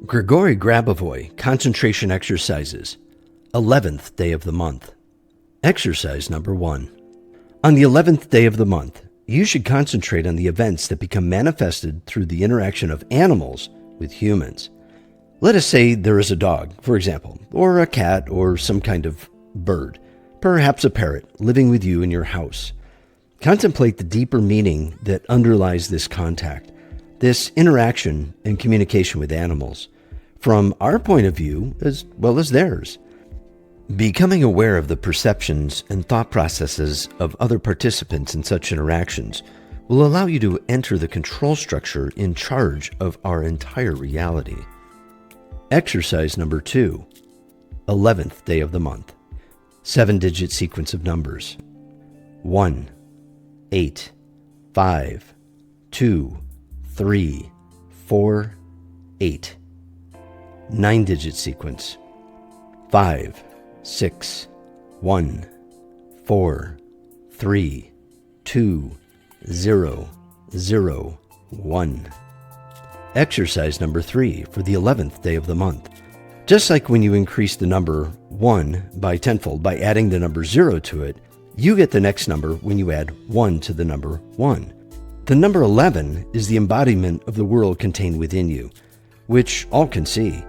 Grabovoi concentration exercises, 11th day of the month. Exercise number 1. On the 11th day of the month, you should concentrate on the events that become manifested through the interaction of animals with humans. Let us say there is a dog, for example, or a cat, or some kind of bird, perhaps a parrot, living with you in your house. Contemplate the deeper meaning that underlies this contact, this interaction and communication with animals, from our point of view as well as theirs. Becoming aware of the perceptions and thought processes of other participants in such interactions will allow you to enter the control structure in charge of our entire reality. Exercise number 2, 11th day of the month. 7-digit sequence of numbers. 1, 8, 5, 2, 3, 4, 8. 9-digit sequence. 5, 6, 1, 4, 3, 2, 0, 0, 1. Exercise number 3 for the 11th day of the month. Just like when you increase the number 1 by tenfold by adding the number 0 to it, you get the next number when you add 1 to the number 1. The number 11 is the embodiment of the world contained within you, which all can see.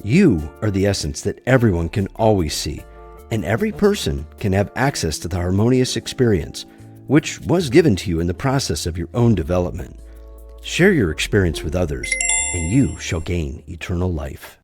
You are the essence that everyone can always see, and every person can have access to the harmonious experience, which was given to you in the process of your own development. Share your experience with others, and you shall gain eternal life.